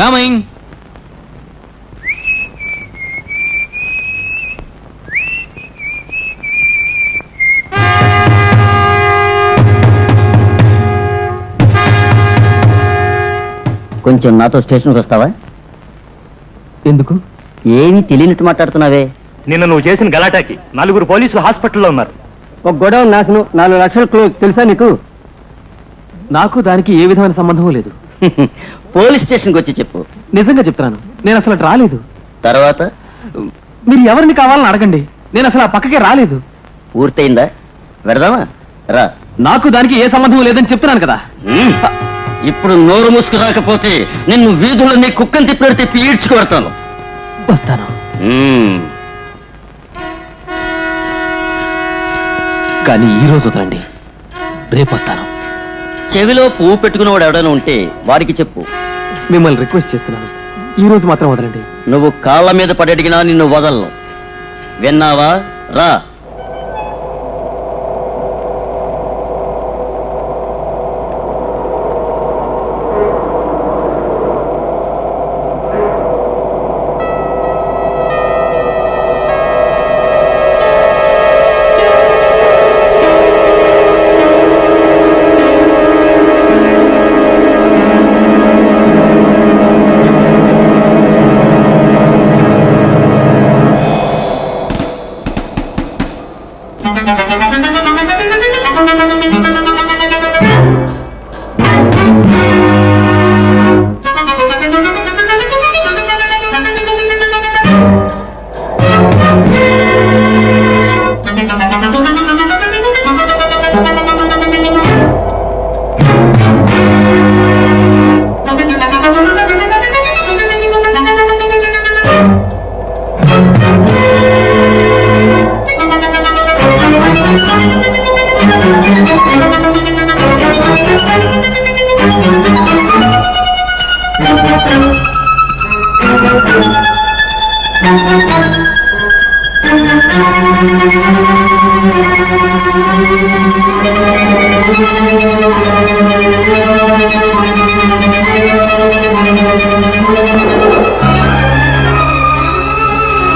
Coming. కొంచెం నాతో స్టేషన్కి వస్తావా? ఎందుకు? ఏమీ తెలియనట్టు మాట్లాడుతున్నావే. నిన్న నువ్వు చేసిన గలాటాకి 4 పోలీసులు హాస్పిటల్లో ఉన్నారు. ఒక గొడవ నాశనం, 4 లక్షలు క్లోజ్. తెలుసా నీకు? నాకు దానికి ఏ విధమైన సంబంధం లేదు. పోలీస్ స్టేషన్కి వచ్చి చెప్పు. నిజంగా చెప్తున్నాను, నేను అసలు అటు రాలేదు. తర్వాత మీరు ఎవరిని కావాలని అడగండి, నేను అసలు ఆ పక్కకే రాలేదు. పూర్తయిందా? పెడదామా? రా. నాకు దానికి ఏ సంబంధం లేదని చెప్తున్నాను కదా. ఇప్పుడు నోరు మూసుకు రాకపోతే నిన్ను వీధులన్నీ కుక్కని తిప్పినట్టు తిప్పి ఈడ్చుకుపెడతాను. వస్తాను. కానీ ఈ రోజు వదలండి, రేపు వస్తాను. చెవిలో పువ్వు పెట్టుకునేవాడు ఎవడైనా ఉంటే వారికి చెప్పు. మిమ్మల్ని రిక్వెస్ట్ చేస్తున్నాను, ఈ రోజు మాత్రం వదలండి. నువ్వు కాళ్ళ మీద పడి అడిగినా నిన్ను వదలను. విన్నావా? రా.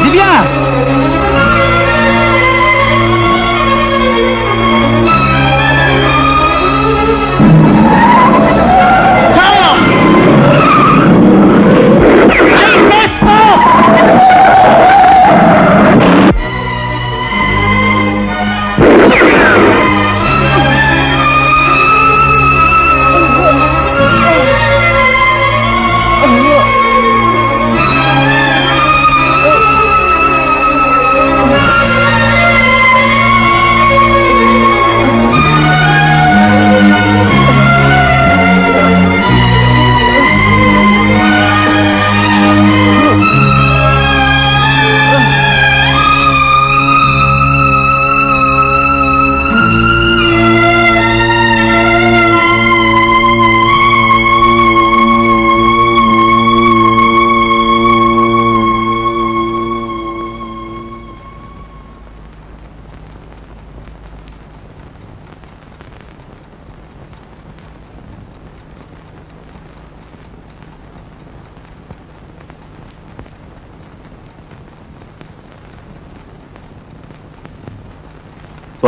దివ్య,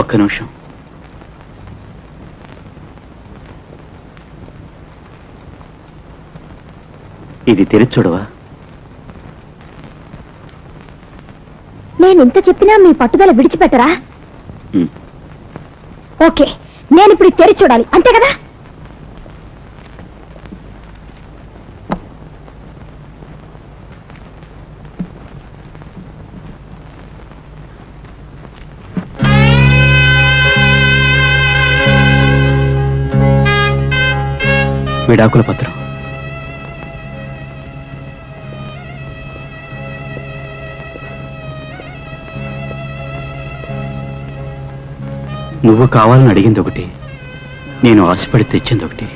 ఒక్క నిమిషం. ఇది తెరిచి చూడవా? నేను ఇంత చెప్పినా మీ పట్టుదల విడిచిపెట్టరా? ఓకే, నేను ఇప్పుడు తెరిచి చూడాలి, అంతే కదా? విడాకుల పత్రం. నువ్వు కావాలని అడిగింది ఒకటి, నేను ఆశపడి తెచ్చింది ఒకటి.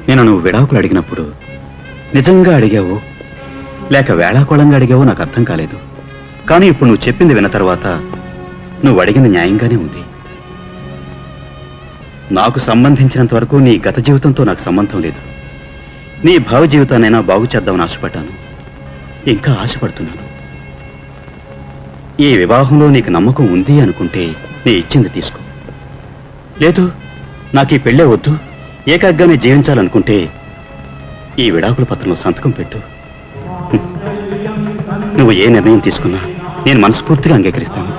నేను నువ్వు విడాకులు అడిగినప్పుడు నిజంగా అడిగావు లేక వేళాకోళంగా అడిగావో నాకు అర్థం కాలేదు. కానీ ఇప్పుడు నువ్వు చెప్పింది విన్న తర్వాత నువ్వు అడిగింది న్యాయంగానే ఉంది. నాకు సంబంధించినంత వరకు నీ గత జీవితంతో నాకు సంబంధం లేదు. నీ భావ జీవితాన్నైనా బాగు చేద్దామని ఆశపడ్డాను, ఇంకా ఆశపడుతున్నాను. ఈ వివాహంలో నీకు నమ్మకం ఉంది అనుకుంటే నీ ఇచ్చింది తీసుకో. లేదు, నాకు ఈ పెళ్ళే వద్దు, ఏకాగ్గానే జీవించాలనుకుంటే ఈ విడాకుల పత్రంలో సంతకం పెట్టు. నువ్వు ఏ నిర్ణయం తీసుకున్నా నేను మనస్ఫూర్తిగా అంగీకరిస్తాను.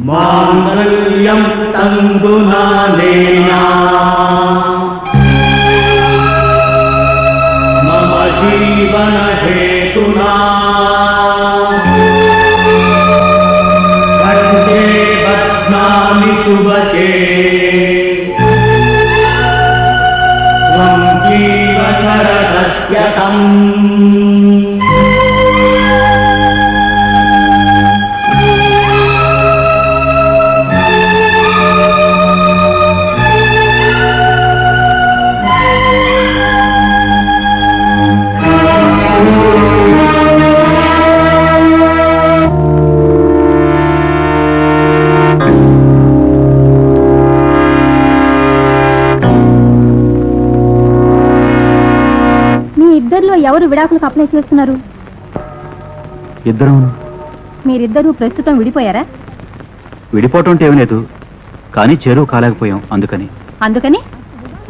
మాంగళ్యం తంగునానేనా మమ జీవన హేతునా కంఠే బధ్నామి శుభకే త్వం జీవ శరదస్యతం. ఇద్దరిలో ఎవరు విడాకులకు అప్లై చేస్తున్నారు? ఇద్దరు. మీరిద్దరూ ప్రస్తుతం విడిపోయారా? విడిపోవటం అంటే ఏమీ లేదు, కానీ చేరువు కాలేకపోయాం. అందుకని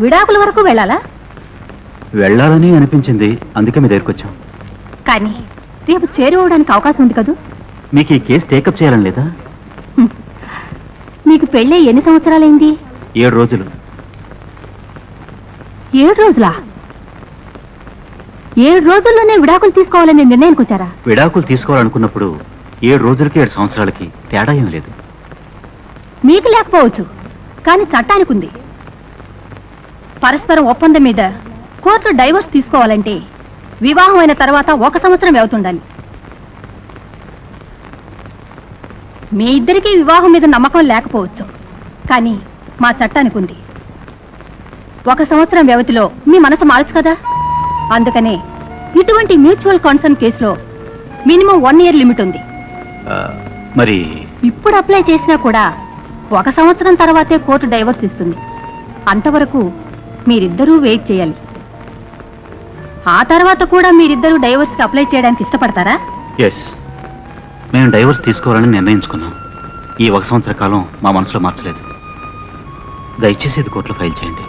విడాకుల వరకు వెళ్ళాలా? వెళ్ళాలని అనిపించింది, అందుకే మీ దగ్గరికి వచ్చాం. కానీ రేపు చేరువడానికి అవకాశం ఉంది కదూ. మీకు ఈ కేసు టేకప్ చేయాలని లేదా? మీకు పెళ్ళే ఎన్ని సంవత్సరాలైంది? 7 రోజులు. 7 రోజులా? 7 రోజుల్లోనే విడాకులు తీసుకోవాలని నిర్ణయానికి వచ్చారా? విడాకులు తీసుకోవాలనుకున్నప్పుడు 7 రోజులకి 7 సంవత్సరాలకి తేడా ఏం లేదు. మీకు లేకపోవచ్చు, కానీ చట్టానికి ఉంది. పరస్పరం ఒప్పందం మీద కోర్టు డైవర్స్ తీసుకోవాలంటే వివాహం అయిన తర్వాత 1 సంవత్సరం వ్యవతుండాలి. మీ ఇద్దరికీ వివాహం మీద నమ్మకం లేకపోవచ్చు, కానీ మా చట్టానికి ఉంది. 1 సంవత్సరం వ్యవధిలో మీ మనసు మారచ్చు కదా. అందుకనే ఇటువంటి మ్యూచువల్ కన్సర్న్ కేసులో మినిమం 1 ఇయర్ లిమిట్ ఉంది. మరి ఇప్పుడు అప్లై చేసినా కూడా 1 సంవత్సరం తర్వాతే కోర్టు డైవర్స్ ఇస్తుంది. అంతవరకు మీరిద్దరూ వెయిట్ చేయాలి. ఆ తర్వాత కూడా మీరిద్దరూ డైవర్స్కి అప్లై చేయడానికి ఇష్టపడతారా? ఎస్, మేము డైవర్స్ తీసుకోవాలని నిర్ణయించుకున్నాం. ఈ 1 సంవత్సర కాలం మా మనసులో మార్చలేదు. దయచేసి ఇది కోర్టులో ఫైల్ చేయండి.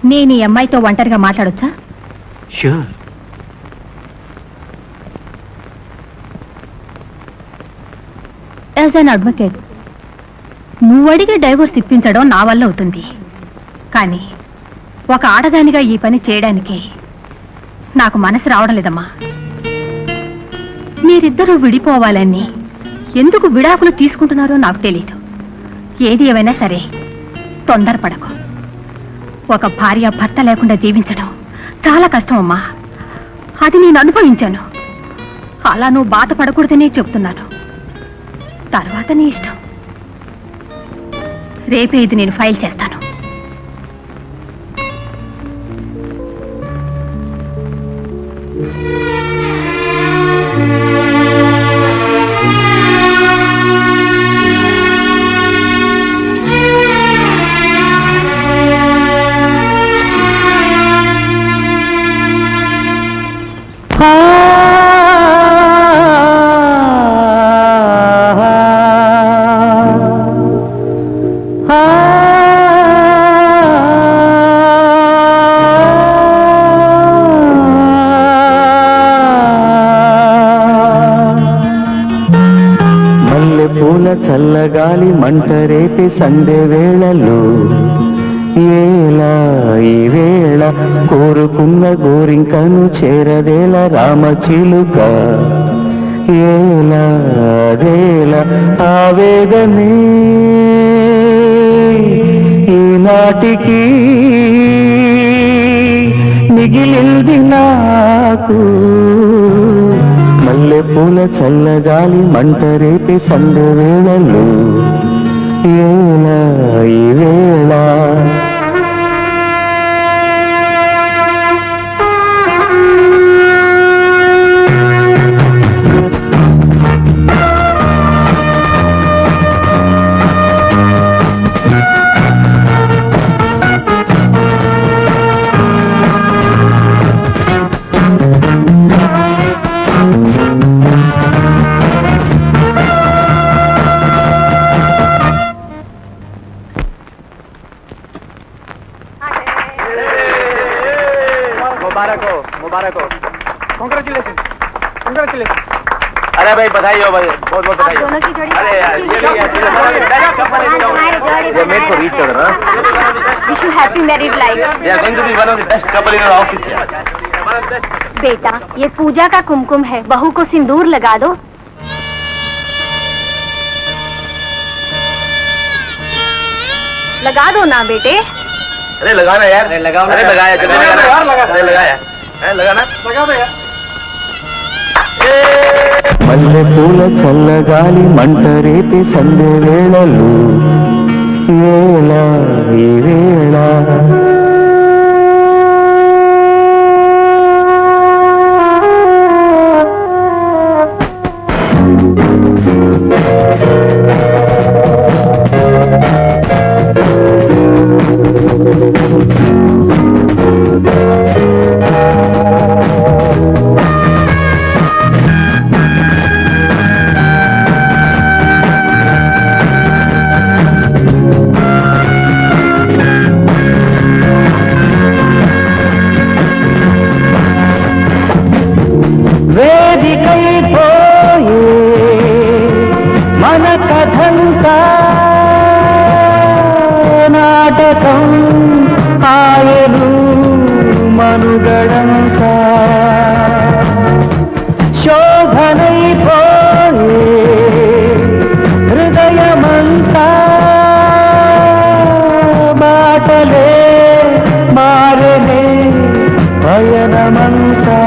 నేను ఈ అమ్మాయితో ఒంటరిగా మాట్లాడొచ్చా? ష్యూర్. యాజ్ అన్ అడ్వకేట్, నువ్వు అడిగే డైవర్స్ ఇప్పించడం నా వల్ల అవుతుంది. కానీ ఒక ఆడదానిగా ఈ పని చేయడానికి నాకు మనసు రావడం లేదమ్మా. మీరిద్దరూ విడిపోవాలని ఎందుకు విడాకులు తీసుకుంటున్నారో నాకు తెలీదు. ఏది ఏమైనా సరే తొందరపడకు. ఒక భార్య భర్త లేకుండా జీవించడం చాలా కష్టం అమ్మా. అది నేను అనుభవించాను. అలా నువ్వు బాధపడకూడదనే చెప్తున్నాను. తర్వాత నీ ఇష్టం. రేపే ఇది నేను ఫైల్ చేస్తాను. చల్లగాలి మంట రేపి సండే వేళలో ఏలా ఈ వేళ కోరుకున్న గోరింకను చేరదేల రామచిలుక ఏలా అదేల ఆవేదనే ఈనాటికి మిగిలింది నాకు. మల్లె పూల చల్లగాలి మంట రేపి సందు వేళలు ఏలా ఈ వేళ अरे भाई बधाई हो भाई, बहुत बहुत बधाई हो। अरे यार ये भी ये made for each other. Wish you happy married life. They are going to be one of the best couple in our office यार। बेटा, ये पूजा का कुमकुम है, बहू को सिंदूर लगा दो। लगा दो ना बेटे। अरे लगाना यार, अरे लगाओ, अरे लगाया, चलो लगाना यार, अरे लगाया, लगाना, लगा दो यार। మల్లె పూల చల్లగాలి మంట రేపే సంధ్య వేళలు వేళ ఈ వేళ వేదికైపోయే మన కథంతా నాటకం ఆయను మనుగడంతా శోభనైపోయే హృదయమంతా బాటలే మారనే పయనమంతా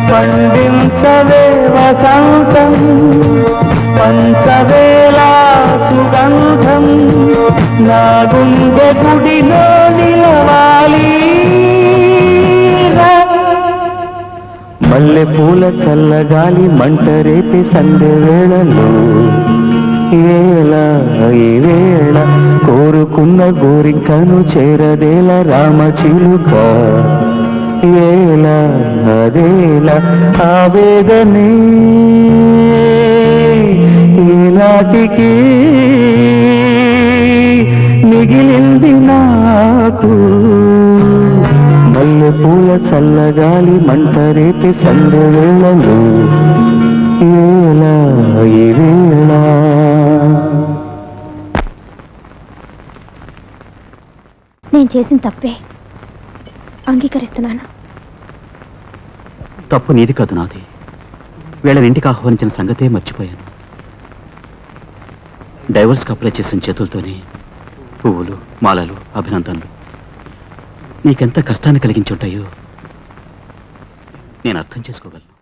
పండించవే వసంతం పంచవేళ సుగంధం నా గుండె గుడిలో నిలవాలి మల్లె పూల చల్లగాలి మంట రేపే సంధ్య వేళలో వేళ ఈ వేళ కోరుకున్న గోరికను చేరదేల రామచిలుక ఏల అదేల ఆవేదనే ఈనాటికి మిగిలింది నాకు మల్లె పూల చల్లగాలి మంట రేపే సంధ్య వేళలో ఏల ఈ వేళ నేను చేసిన తప్పే, అంగీకరిస్తున్నాను. తప్పు నీది కాదు, నాది. వీళ్ళని ఇంటికి ఆహ్వానించిన సంగతే మర్చిపోయాను. డైవర్స్కి అప్లై చేసిన చేతులతోనే పువ్వులు, మాలలు, అభినందనలు నీకెంత కష్టాన్ని కలిగించుంటాయో నేను అర్థం చేసుకోగలను.